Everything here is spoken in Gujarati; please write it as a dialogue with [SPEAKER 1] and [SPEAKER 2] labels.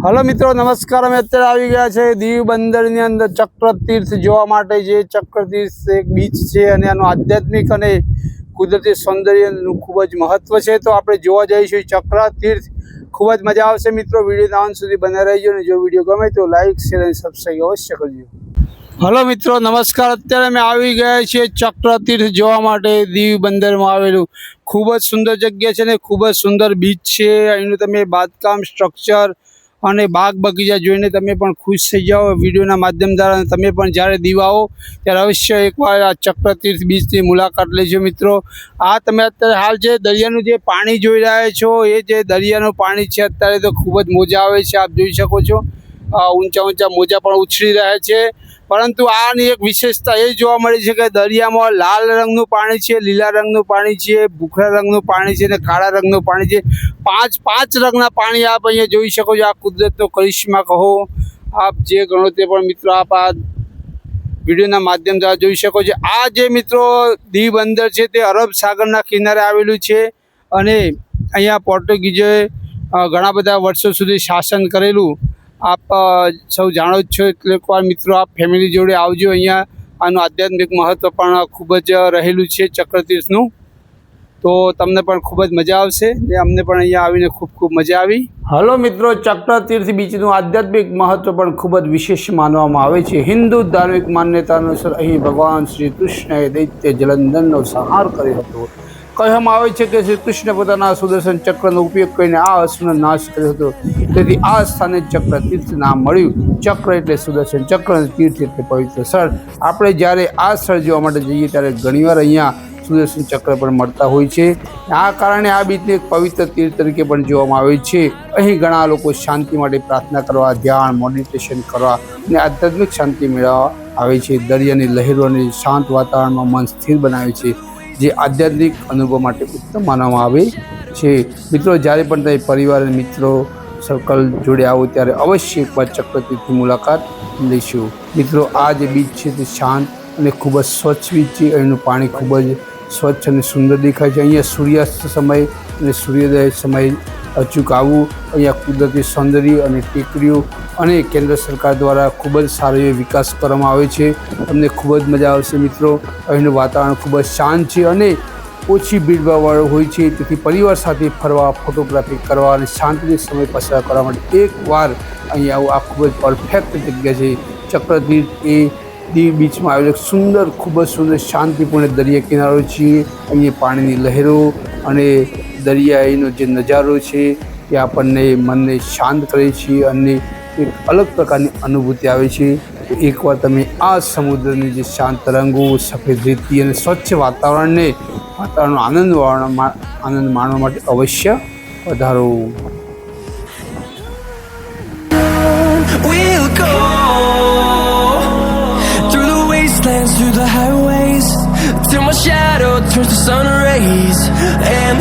[SPEAKER 1] હલો મિત્રો, નમસ્કાર. અમે અત્યારે આવી ગયા છે દીવ બંદરની અંદર ચક્રતીર્થ જોવા માટે. જે ચક્રતીર્થ એક બીચ છે અને આનું આધ્યાત્મિક અને કુદરતી સૌંદર્યનું ખૂબ જ મહત્વ છે. તો આપણે જોવા જઈશું ચક્રતીર્થ. ખૂબ જ મજા આવશે મિત્રો. વિડીયોના અંત સુધી બના રહેજો અને જો વિડીયો ગમે તો લાઈક, શેર અને સબસ્ક્રાઈબ અવશ્ય કરજો. હલો મિત્રો, નમસ્કાર. અત્યારે અમે આવી ગયા છીએ ચક્રતીર્થ જોવા માટે. દીવ બંદરમાં આવેલું ખૂબ જ સુંદર જગ્યા છે ને ખૂબ જ સુંદર બીચ છે. અહીંનું તમે બાંધકામ, સ્ટ્રક્ચર અને બાગ બગીચા જોઈને તમે પણ ખુશ થઈ જાઓ વિડીયોના માધ્યમ દ્વારા. તમે પણ જ્યારે દીવ આવો ત્યારે અવશ્ય એકવાર આ ચક્રતીર્થ બીચની મુલાકાત લેજો મિત્રો. આ તમે અત્યારે હાલ જે દરિયાનું જે પાણી જોઈ રહ્યા છો એ જે દરિયાનું પાણી છે અત્યારે તો ખૂબ જ મોજા આવે છે. આપ જોઈ શકો છો ઊંચા ઊંચા મોજા પણ ઉછળી રહ્યા છે. પરંતુ આની એક વિશેષતા એ જોવા મળી છે કે દરિયામાં લાલ રંગનું પાણી છે, લીલા રંગનું પાણી છે, ભૂખરા રંગનું પાણી છે અને કાળા રંગનું પાણી છે. પાંચ રંગના પાણી આપ અહીંયા જોઈ શકો છો. આ કુદરતનો કરિશ્મા કહો, આપ જે ગણો તે પણ મિત્રો આપ આ વિડીયોના માધ્યમ દ્વારા જોઈ શકો છો. આ જે મિત્રો દીવ બંદર છે તે અરબ સાગરના કિનારે આવેલું છે અને અહીંયા પોર્ટુગીઝોએ ઘણા બધા વર્ષો સુધી શાસન કરેલું આપ સૌ જાણો જ છો. એટલે એકવાર મિત્રો આપ ફેમિલી જોડે આવજો. અહીંયા આનું આધ્યાત્મિક મહત્ત્વ પણ ખૂબ જ રહેલું છે ચક્રતીર્થનું. તો તમને પણ ખૂબ જ મજા આવશે ને અમને પણ અહીંયા આવીને ખૂબ મજા આવી. હલો મિત્રો, ચક્રતીર્થ બીચનું આધ્યાત્મિક મહત્ત્વ પણ ખૂબ જ વિશેષ માનવામાં આવે છે. હિન્દુ ધાર્મિક માન્યતા અનુસાર અહીં ભગવાન શ્રી કૃષ્ણએ દૈત્ય જલંધરનો સંહાર કર્યો હતો. કહેવામાં આવે છે કે શ્રી કૃષ્ણ પોતાના સુદર્શન ચક્રનો ઉપયોગ કરીને આ અસુરનો નાશ કર્યો હતો. તેથી આ સ્થાને ચક્રતીર્થ નામ મળ્યું. ચક્ર એટલે સુદર્શન ચક્ર, તીર્થ એટલે પવિત્ર સ્થળ. આપણે જ્યારે આ સ્થળ જોવા માટે જઈએ ત્યારે ઘણીવાર અહીંયા સુદર્શન ચક્ર પણ મળતા હોય છે. આ કારણે આ બીચને એક પવિત્ર તીર્થ તરીકે પણ જોવામાં આવે છે. અહીં ઘણા લોકો શાંતિ માટે પ્રાર્થના કરવા, ધ્યાન, મેડિટેશન કરવા અને આધ્યાત્મિક શાંતિ મેળવવા આવે છે. દરિયાની લહેરો અને શાંત વાતાવરણમાં મન સ્થિર બનાવે છે, જે આધ્યાત્મિક અનુભવ માટે ઉત્તમ માનવામાં આવે છે. મિત્રો, જ્યારે પણ તમે પરિવાર અને મિત્રો સર્કલ જોડે આવો ત્યારે અવશ્ય એકવાર ચક્રતીર્થની મુલાકાત લઈશું. મિત્રો, આ જે બીચ છે તે શાંત અને ખૂબ જ સ્વચ્છ બીચ છે. અહીંનું પાણી ખૂબ જ સ્વચ્છ અને સુંદર દેખાય છે. અહીંયા સૂર્યાસ્ત સમય અને સૂર્યોદય સમય અચૂક આવવું. અહીંયા કુદરતી સૌંદર્ય અને ટેકરીઓ અને કેન્દ્ર સરકાર દ્વારા ખૂબ જ સારો એવો વિકાસ કરવામાં આવે છે. તમને ખૂબ જ મજા આવશે મિત્રો. અહીંનું વાતાવરણ ખૂબ જ શાંત છે અને ઓછી ભીડભાડવાળું હોય છે. તેથી પરિવાર સાથે ફરવા, ફોટોગ્રાફી કરવા અને શાંતિથી સમય પસાર કરવા માટે એકવાર અહીં આવું. આ ખૂબ જ પરફેક્ટ જગ્યા છે. ચક્રતીર્થ એ દીવ બીચમાં આવેલો સુંદર, ખૂબ જ સુંદર શાંતિપૂર્ણ દરિયા કિનારો છે. અહીંયા પાણીની લહેરો અને દરિયાનો જે નજારો છે એ આપણને મનને શાંત કરે છે અને એક અલગ પ્રકારની અનુભૂતિ આવે છે. તો એકવાર તમે આ સમુદ્રની જે શાંત તરંગો, સફેદ રેતી અને સ્વચ્છ વાતાવરણનો આનંદ માણવા માટે અવશ્ય વધારો. Through the highways till my shadow turns to sun rays and